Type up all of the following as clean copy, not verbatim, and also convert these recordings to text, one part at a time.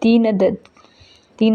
3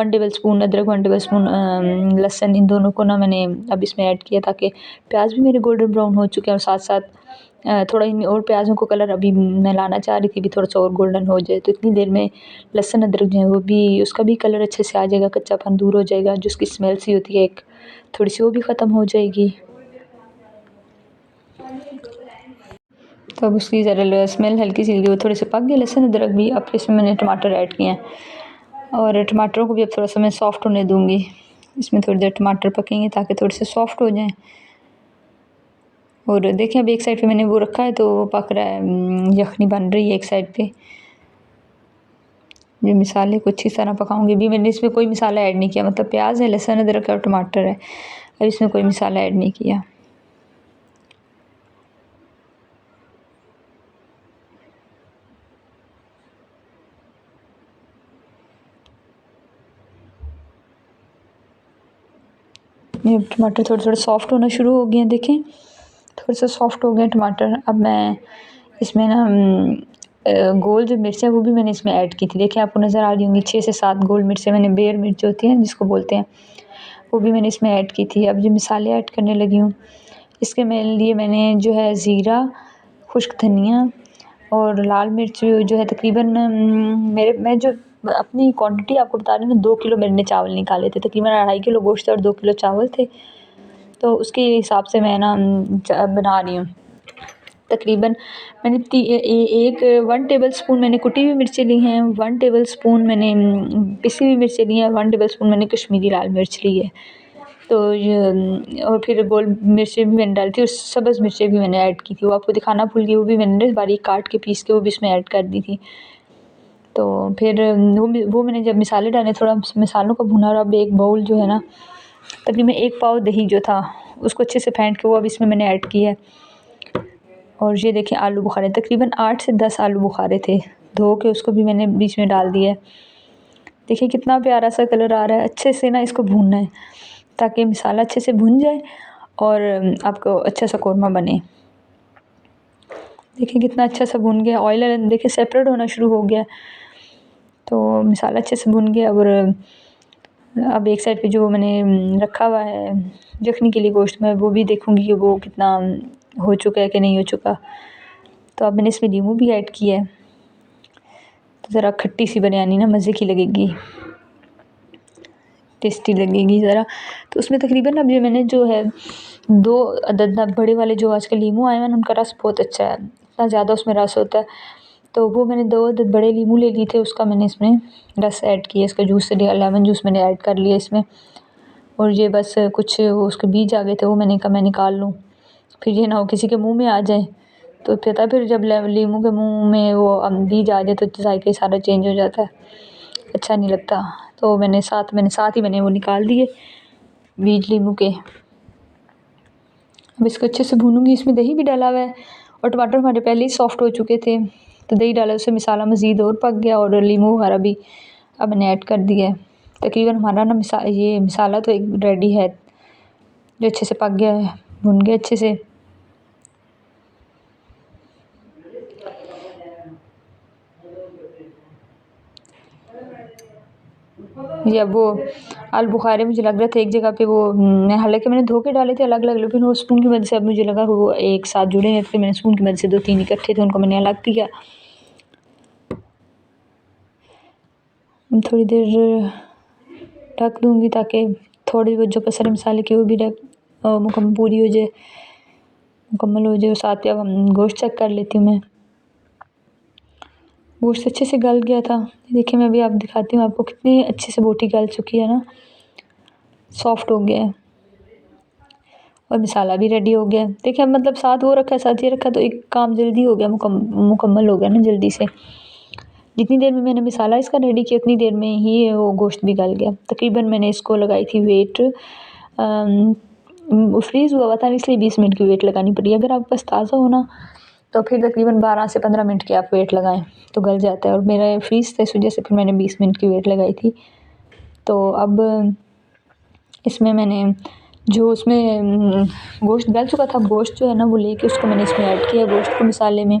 1 table spoon अदरक, 1 table spoon लहसुन, इन दोनों को ना मैंने अब इसमें ऐड किया, ताकि प्याज भी मेरे गोल्डन ब्राउन हो चुके हैं, और साथ साथ थोड़ा इन और प्याज़ों को कलर अभी मैं लाना चाह रही थी भी थोड़ा सा और गोल्डन हो जाए। तो इतनी देर में लहसुन अदरक जो है वो भी, उसका भी कलर अच्छे से आ जाएगा, कच्चापन दूर हो जाएगा, जो उसकी स्मेल सी होती है एक थोड़ी सी, वो भी ख़त्म हो जाएगी। तो अब उसकी ज़रा स्मेल हल्की सी वो थोड़े से पक गए लहसुन अदरक भी। अब इसमें मैंने टमाटर ऐड किए हैं, और टमाटरों को भी अब थोड़ा सा मैं सॉफ़्ट होने दूँगी। इसमें थोड़ी देर टमाटर पकेंगे ताकि थोड़े से सॉफ़्ट हो जाएँ। और देखिए अब एक साइड पे मैंने वो रखा है तो वो पक रहा है, यखनी बन रही है एक साइड पे। ये मसाले को अच्छी तरह पकाऊंगी। भी मैंने इसमें कोई मसाला ऐड नहीं किया, मतलब प्याज है, लहसुन अदरक है और टमाटर है, अब इसमें कोई मसाला ऐड नहीं किया। ये टमाटर थोड़े थोड़े सॉफ्ट होना शुरू हो गए हैं, देखें थोड़े से सॉफ्ट हो गए टमाटर। अब मैं इसमें ना गोल जो मिर्च है वो भी मैंने इसमें ऐड की थी, देखिए आपको नज़र आ रही होंगी 6 से 7 गोल मिर्चें मैंने, बेर मिर्च होती है जिसको बोलते हैं, वो भी मैंने इसमें ऐड की थी। अब जो मसाले ऐड करने लगी हूँ, इसके लिए मैंने जो है ज़ीरा, खुश्क धनिया और लाल मिर्च जो है तकरीबन मैं जो अपनी क्वांटिटी आपको बता रही हूँ ना, 2 किलो मैंने चावल निकाले थे, तकरीबन 2.5 किलो गोश्त और 2 किलो चावल थे, तो उसके हिसाब से मैं ना बना रही हूँ। तकरीबन मैंने 1 टेबल स्पून मैंने कुटी हुई मिर्चें ली हैं, 1 टेबल स्पून मैंने पिसी हुई मिर्चें ली हैं, 1 टेबल स्पून मैंने कश्मीरी लाल मिर्च ली है। तो ये और फिर गोल मिर्चें भी मैंने डाली थी, और सब्ज़ मिर्चें भी मैंने ऐड की थी, वो आपको दिखाना भूल गई, वो भी मैंने बारीक काट के पीस के वो भी इसमें ऐड कर दी थी। तो फिर वो मैंने जब मसाले डाले, थोड़ा मसालों को भुना, और अब एक बाउल जो है ना, तकरीबन 1 पाव दही जो था उसको अच्छे से फेंट के वो अब इसमें मैंने ऐड किया है। और ये देखिए आलू बुखारे, तकरीबन 8 से 10 आलू बुखारे थे, धो के उसको भी मैंने बीच में डाल दिया है। देखिए कितना प्यारा सा कलर आ रहा है। अच्छे से ना इसको भूनना है ताकि मसाला अच्छे से भुन जाए और आपको अच्छा सा कौरमा बने। देखिए कितना अच्छा सा भुन गया, ऑयल देखिए सेपरेट होना शुरू हो गया, तो मसाला अच्छे से भुन गया। और अब एक साइड पे जो मैंने रखा हुआ है यखनी के लिए गोश्त में, वो भी देखूंगी कि वो कितना हो चुका है कि नहीं हो चुका। तो अब मैंने इसमें नींबू भी ऐड किया है, तो ज़रा खट्टी सी बिरयानी ना मज़े की लगेगी, टेस्टी लगेगी ज़रा। तो उसमें तकरीबन अब ये मैंने जो है 2 अदद बड़े वाले जो आजकल लीमू आए हैं ना, उनका रस बहुत अच्छा है, इतना ज़्यादा उसमें रस होता है, तो वो मैंने 2 अदद बड़े लीमू ले लिए थे, उसका मैंने इसमें रस ऐड किया, इसका जूस से लेमन जूस मैंने ऐड कर लिया इसमें। और ये बस कुछ उसके बीज आ गए थे, वो मैंने कहा मैं निकाल लूँ, फिर ये ना हो किसी के मुंह में आ जाए, तो पता फिर जब लीमू के मुंह में वो बीज आ जाए तो जायका सारा चेंज हो जाता है, अच्छा नहीं लगता। तो मैंने साथ ही मैंने वो निकाल दिए बीज लीमू के। अब इसको अच्छे से भूनूंगी। इसमें दही भी डाला हुआ है और टमाटर हमारे पहले ही सॉफ्ट हो चुके थे, तो दही डाला, उससे मसाला मज़ीद और पक गया, और लीमू वगैरह भी अब मैंने ऐड कर दिया है। तकरीबन हमारा ना ये मसाला तो एक रेडी है, जो अच्छे से पक गया है, भुन गया अच्छे से। या वो आलू बुखारे मुझे लग रहा था एक जगह पे वो मैं, हालांकि मैंने धो के डाले थे अलग अलग, लेकिन वो स्पून की मदद से अब मुझे लगा वो एक साथ जुड़े हैं, फिर मैंने स्पून की मदद से 2-3 इकट्ठे थे, उनको मैंने अलग किया। थोड़ी देर ढक दूँगी ताकि थोड़ी बहुत जो कसर मसाले की वो भी पूरी हो जाए, मुकम्मल हो जाए। साथ ही अब हम गोश्त चेक कर लेती हूँ मैं, गोश्त अच्छे से गल गया था। देखिए मैं अभी आप दिखाती हूँ आपको, कितनी अच्छे से बोटी गल चुकी है ना, सॉफ्ट हो गया है, और मसाला भी रेडी हो गया। देखिए अब मतलब साथ वो रखा है साथ ये रखा, तो एक काम जल्दी हो गया, मुकम्मल हो गया ना जल्दी से। जितनी देर में मैंने मसाला इसका रेडी किया उतनी देर में ही वो गोश्त भी गल गया। तकरीबन मैंने इसको लगाई थी वेट, फ्रीज़ हुआ था इसलिए 20 मिनट की वेट लगानी पड़ी। अगर आपके पास ताज़ा हो ना तो फिर तकरीबन 12 से 15 मिनट की आप वेट लगाएं तो गल जाता है, और मेरा फ्रीज़ था इस वजह से फिर मैंने 20 मिनट की वेट लगाई थी। तो अब इसमें मैंने जो उसमें गोश्त गल चुका था, गोश्त जो है ना वो लेके उसको मैंने इसमें ऐड किया, गोश्त को मसाले में